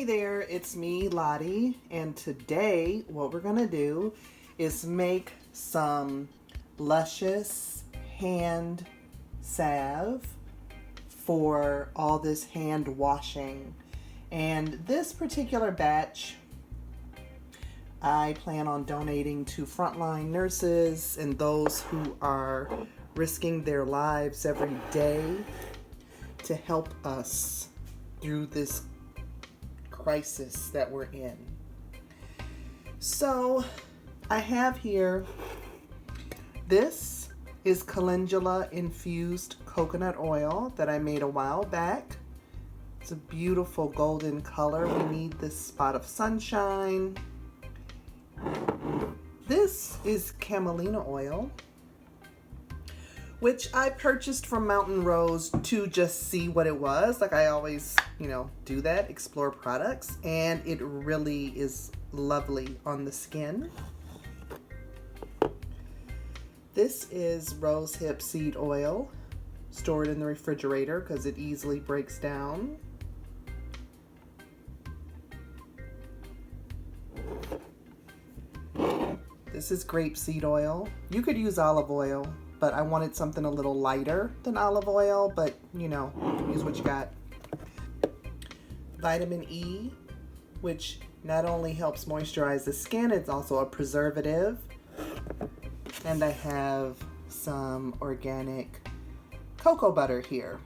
Hey there, it's me, Lottie, and today what we're gonna do is make some luscious hand salve for all this hand washing. And this particular batch I plan on donating to frontline nurses and those who are risking their lives every day to help us through this crisis that we're in. So I have here, this is Calendula infused coconut oil that I made a while back. It's a beautiful golden color. We need this spot of sunshine. This is camelina oil, which I purchased from Mountain Rose to just see what it was. Like I always, do that, explore products, and it really is lovely on the skin. This is rosehip seed oil, stored in the refrigerator because it easily breaks down. This is grapeseed oil. You could use olive oil, but I wanted something a little lighter than olive oil, but use what you got. Vitamin E, which not only helps moisturize the skin, it's also a preservative. And I have some organic cocoa butter here.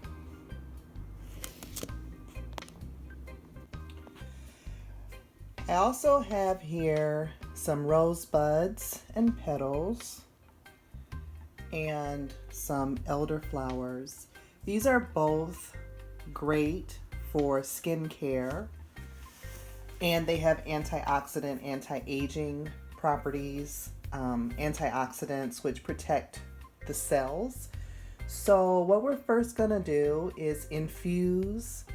I also have here some rosebuds and petals and some elderflowers. These are both great for skincare, and they have antioxidant, anti-aging properties, antioxidants which protect the cells. So what we're first gonna do is infuse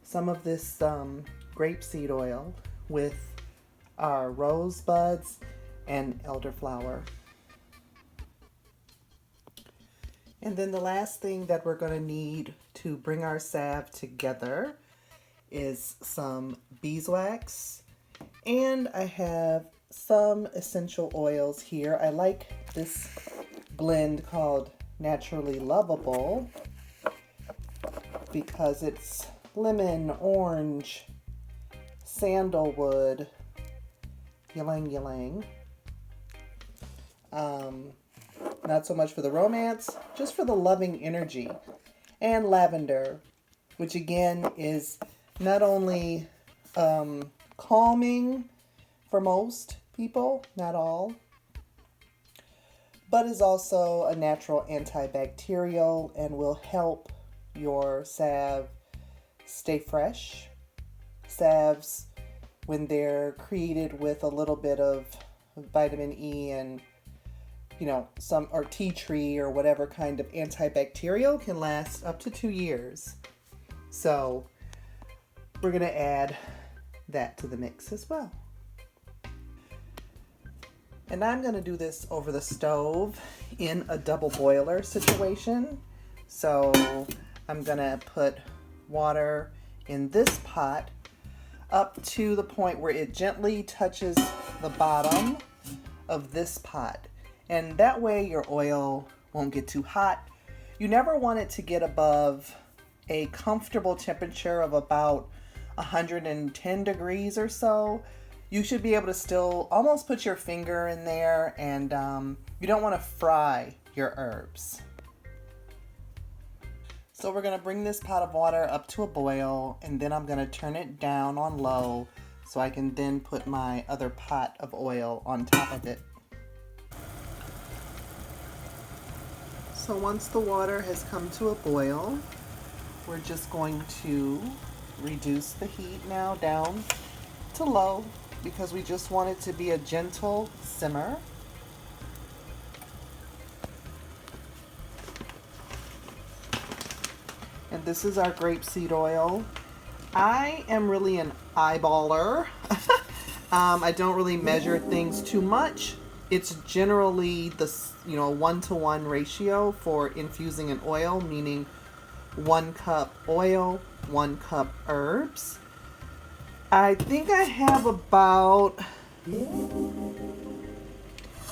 some of this grapeseed oil with our rosebuds and elderflower. And then the last thing that we're going to need to bring our salve together is some beeswax. And I have some essential oils here. I like this blend called Naturally Lovable because it's lemon, orange, sandalwood, ylang ylang. Not so much for the romance, just for the loving energy. And lavender, which again is not only calming for most people, not all, but is also a natural antibacterial and will help your salve stay fresh. Salves, when they're created with a little bit of vitamin E and some or tea tree or whatever kind of antibacterial, can last up to 2 years. So we're going to add that to the mix as well. And I'm going to do this over the stove in a double boiler situation. So I'm going to put water in this pot up to the point where it gently touches the bottom of this pot. And that way your oil won't get too hot. You never want it to get above a comfortable temperature of about 110 degrees or so. You should be able to still almost put your finger in there, and you don't want to fry your herbs. So we're going to bring this pot of water up to a boil, and then I'm going to turn it down on low so I can then put my other pot of oil on top of it. So once the water has come to a boil, we're just going to reduce the heat now down to low because we just want it to be a gentle simmer. And this is our grapeseed oil. I am really an eyeballer. I don't really measure things too much. It's generally the 1-to-1 ratio for infusing an oil, meaning 1 cup oil, 1 cup herbs. I think I have about,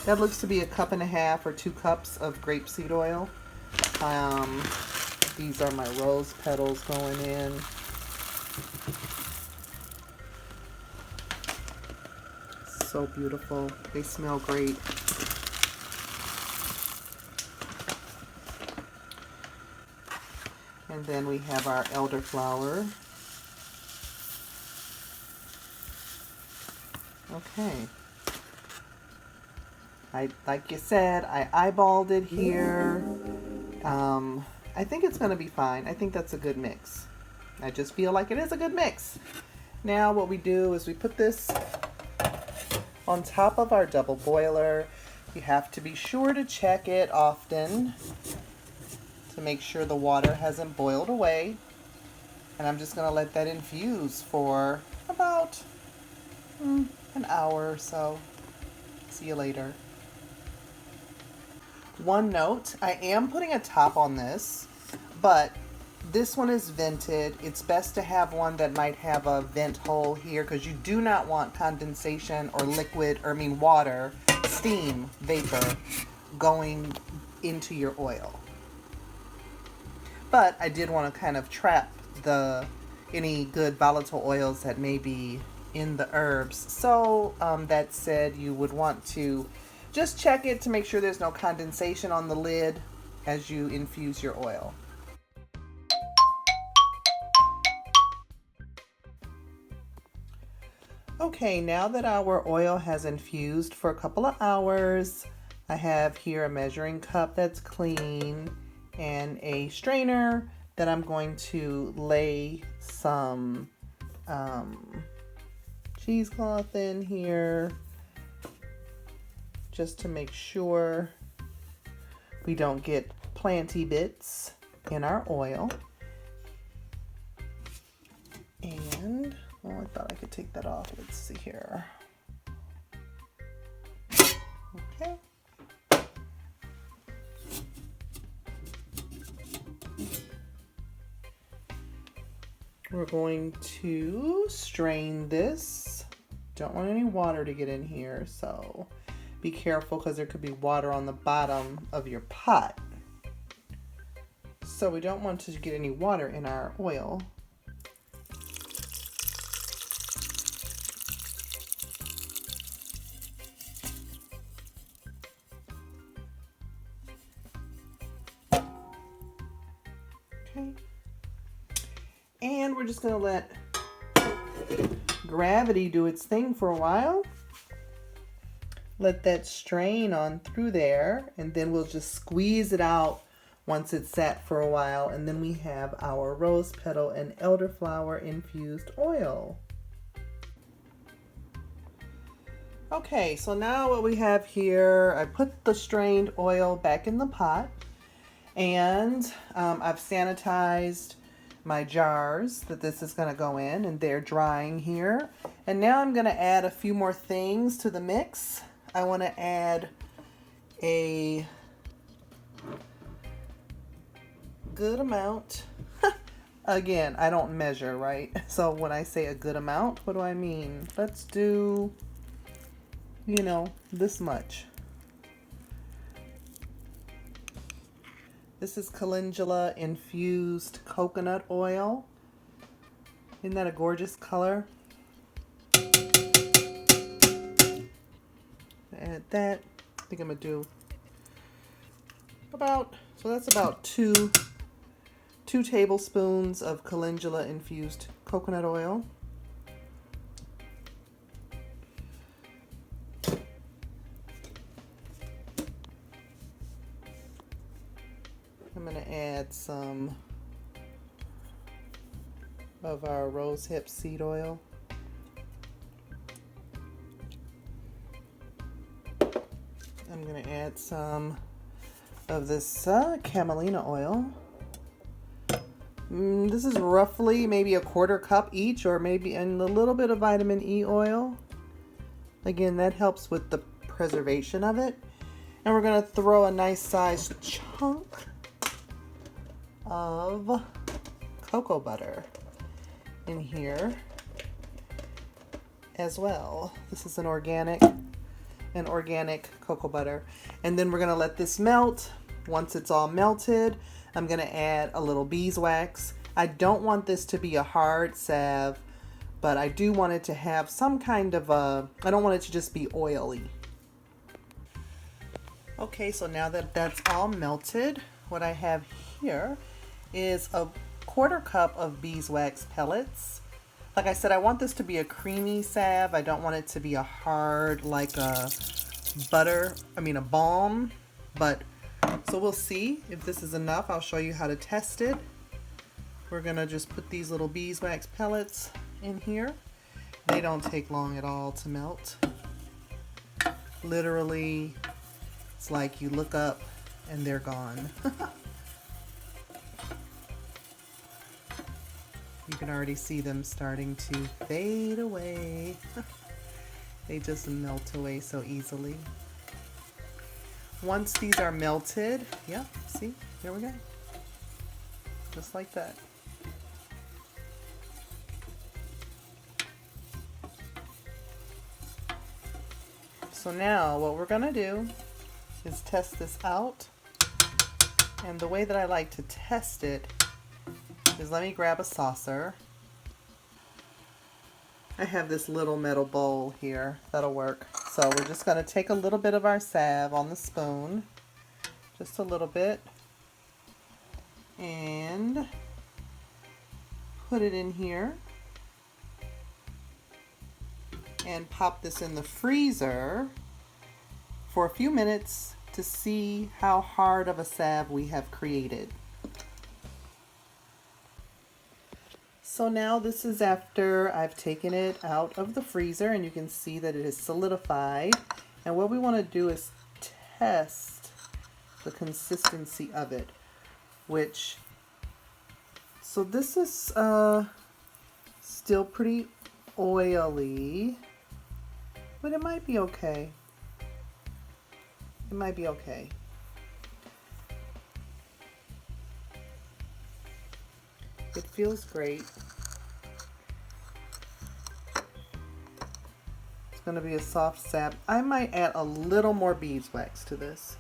that looks to be a cup and a half or 2 cups of grapeseed oil. These are my rose petals going in. So beautiful. They smell great. And then we have our elderflower. Okay. Like you said, I eyeballed it here. I think it's going to be fine. I think that's a good mix. I just feel like it is a good mix. Now what we do is we put this on top of our double boiler. You have to be sure to check it often to make sure the water hasn't boiled away. And I'm just going to let that infuse for about an hour or so. See you later. One note, I am putting a top on this, but this one is vented. It's best to have one that might have a vent hole here because you do not want condensation or liquid, or water, steam, vapor going into your oil. But I did want to kind of trap any good volatile oils that may be in the herbs. So that said, you would want to just check it to make sure there's no condensation on the lid as you infuse your oil. Okay, now that our oil has infused for a couple of hours, I have here a measuring cup that's clean and a strainer that I'm going to lay some cheesecloth in here just to make sure we don't get planty bits in our oil. And, oh, I thought I could take that off. Let's see here. Okay. We're going to strain this. Don't want any water to get in here, so be careful because there could be water on the bottom of your pot. So we don't want to get any water in our oil. Okay. And we're just going to let gravity do its thing for a while. Let that strain on through there, and then we'll just squeeze it out once it's sat for a while, and then we have our rose petal and elderflower infused oil. Okay, so now what we have here, I put the strained oil back in the pot, and I've sanitized my jars that this is going to go in, and they're drying here. And now I'm going to add a few more things to the mix. I want to add a good amount. Again, I don't measure, right? So when I say a good amount, what do I mean? Let's do, this much. This is Calendula infused coconut oil. Isn't that a gorgeous color? Add that. I think I'm gonna do that's about two tablespoons of Calendula infused coconut oil. I'm going to add some of our rosehip seed oil. I'm going to add some of this camelina oil. This is roughly maybe a 1/4 cup each, or maybe and a little bit of vitamin E oil. Again, that helps with the preservation of it. And we're going to throw a nice sized chunk of cocoa butter in here. as well. This is an organic cocoa butter. And then we're gonna let this melt. Once it's all melted, I'm gonna add a little beeswax. I don't want this to be a hard salve, but I do want it to have some kind of I don't want it to just be oily. Okay, so now that that's all melted, what I have here is a 1/4 cup of beeswax pellets. Like I said, I want this to be a creamy salve. I don't want it to be a hard, like a balm. But, so we'll see if this is enough. I'll show you how to test it. We're gonna just put these little beeswax pellets in here. They don't take long at all to melt. Literally, it's like you look up and they're gone. You can already see them starting to fade away. They just melt away so easily. Once these are melted, yep, see, here we go. Just like that. So now what we're gonna do is test this out. And the way that I like to test it is, let me grab a saucer. I have this little metal bowl here that'll work. So we're just going to take a little bit of our salve on the spoon, just a little bit, and put it in here and pop this in the freezer for a few minutes to see how hard of a salve we have created. So now this is after I've taken it out of the freezer, and you can see that it is solidified. And what we want to do is test the consistency of it, so this is still pretty oily, but it might be okay. It might be okay. It feels great. It's going to be a soft sap. I might add a little more beeswax to this.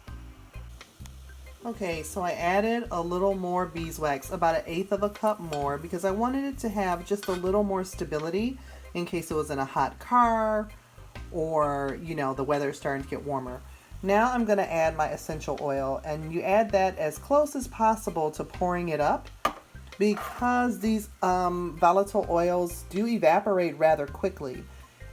Okay, so I added a little more beeswax, about 1/8 of a cup more, because I wanted it to have just a little more stability in case it was in a hot car or, you know, the weather's starting to get warmer. Now I'm going to add my essential oil, and you add that as close as possible to pouring it up, because these volatile oils do evaporate rather quickly,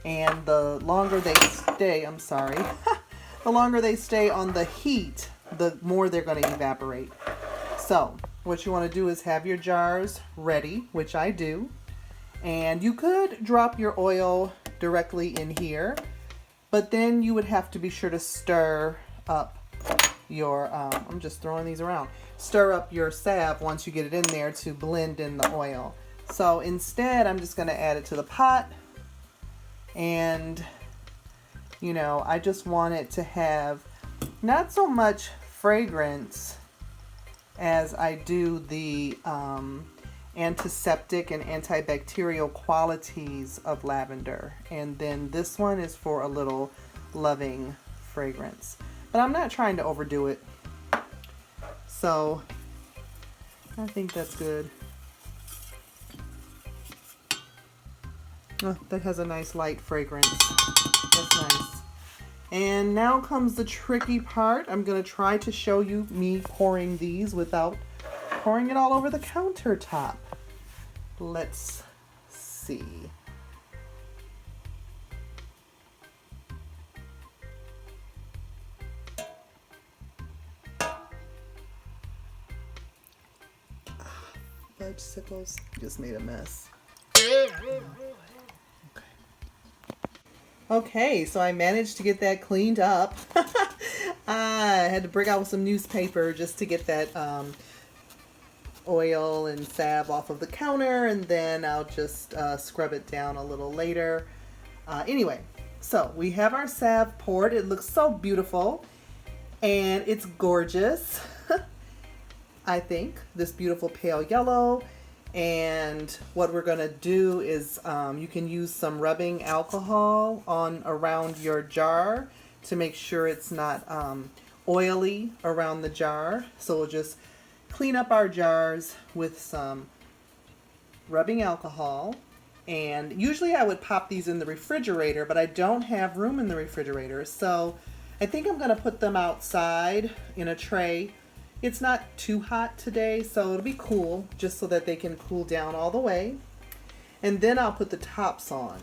and the longer they stay, the longer they stay on the heat, the more they're going to evaporate. So what you want to do is have your jars ready, which I do, and you could drop your oil directly in here, but then you would have to be sure to stir up your, I'm just throwing these around, stir up your salve once you get it in there to blend in the oil. So instead, I'm just going to add it to the pot, and you know, I just want it to have not so much fragrance as I do the antiseptic and antibacterial qualities of lavender, and then this one is for a little loving fragrance, but I'm not trying to overdo it. So I think that's good. Oh, that has a nice light fragrance. That's nice. And now comes the tricky part. I'm going to try to show you me pouring these without pouring it all over the countertop. Let's see. Fudgesicles just made a mess. Okay, so I managed to get that cleaned up. I had to break out with some newspaper just to get that oil and salve off of the counter, and then I'll just scrub it down a little later. Anyway, so we have our salve poured. It looks so beautiful, and it's gorgeous. I think this beautiful pale yellow. And what we're going to do is you can use some rubbing alcohol on around your jar to make sure it's not oily around the jar. So we'll just clean up our jars with some rubbing alcohol. And usually I would pop these in the refrigerator, but I don't have room in the refrigerator. So I think I'm going to put them outside in a tray. It's not too hot today, so it'll be cool, just so that they can cool down all the way. And then I'll put the tops on.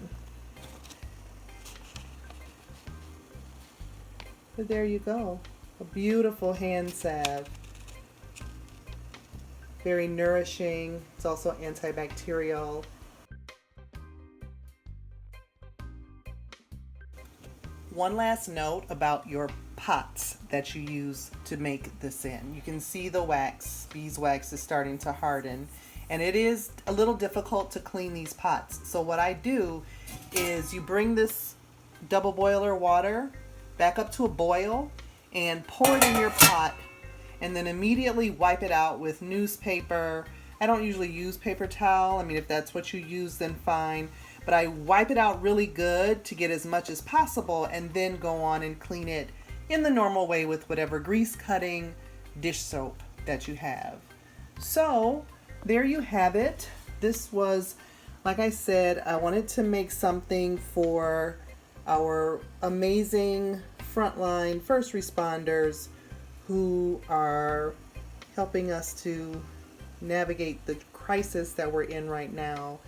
But there you go. A beautiful hand salve. Very nourishing. It's also antibacterial. One last note about your pots that you use to make this in. You can see the wax, beeswax is starting to harden, and it is a little difficult to clean these pots. So what I do is you bring this double boiler water back up to a boil and pour it in your pot, and then immediately wipe it out with newspaper. I don't usually use paper towel. I mean, if that's what you use, then fine. But I wipe it out really good to get as much as possible, and then go on and clean it in the normal way with whatever grease cutting dish soap that you have. So there you have it. This was, like I said, I wanted to make something for our amazing frontline first responders who are helping us to navigate the crisis that we're in right now.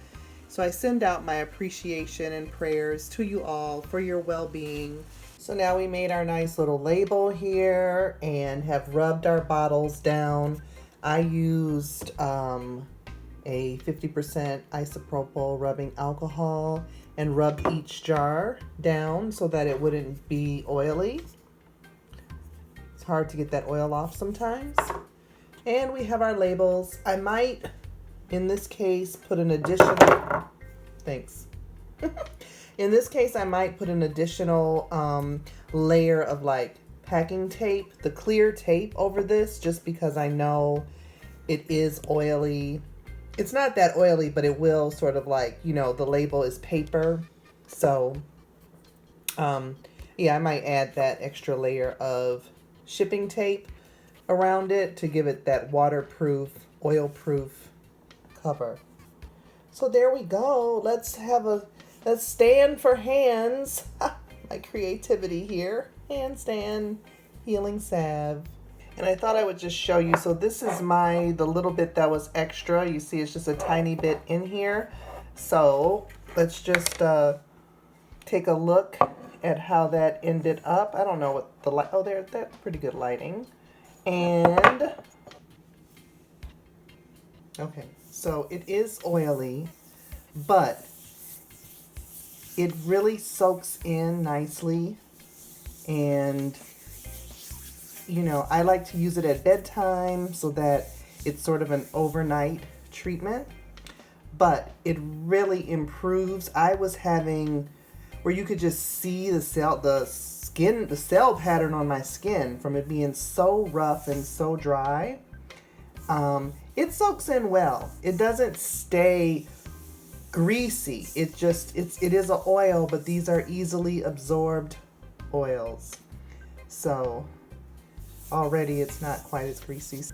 So I send out my appreciation and prayers to you all for your well-being. So now we made our nice little label here and have rubbed our bottles down. I used a 50% isopropyl rubbing alcohol and rubbed each jar down so that it wouldn't be oily. It's hard to get that oil off sometimes. And we have our labels. I might, in this case, put an additional, thanks. In this case, I might put an additional layer of like packing tape, the clear tape over this, just because I know it is oily. It's not that oily, but it will sort of like, you know, the label is paper. So, yeah, I might add that extra layer of shipping tape around it to give it that waterproof, oil-proof cover. So there we go. Let's stand for hands. My creativity here. Handstand healing salve. And I thought I would just show you. So this is the little bit that was extra. You see it's just a tiny bit in here. So let's just take a look at how that ended up. I don't know what the light, oh, there, that's pretty good lighting. And, okay, so it is oily, but it really soaks in nicely. And, you know, I like to use it at bedtime so that it's sort of an overnight treatment. But it really improves. I was having where you could just see the cell pattern on my skin from it being so rough and so dry. It soaks in well. It doesn't stay greasy. It is an oil, but these are easily absorbed oils. So already it's not quite as greasy.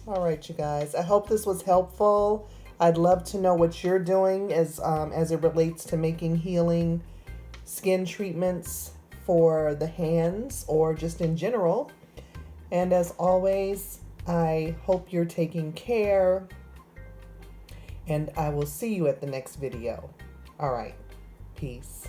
All right, you guys, I hope this was helpful. I'd love to know what you're doing as it relates to making healing skin treatments for the hands or just in general. And as always, I hope you're taking care, and I will see you at the next video. All right, peace.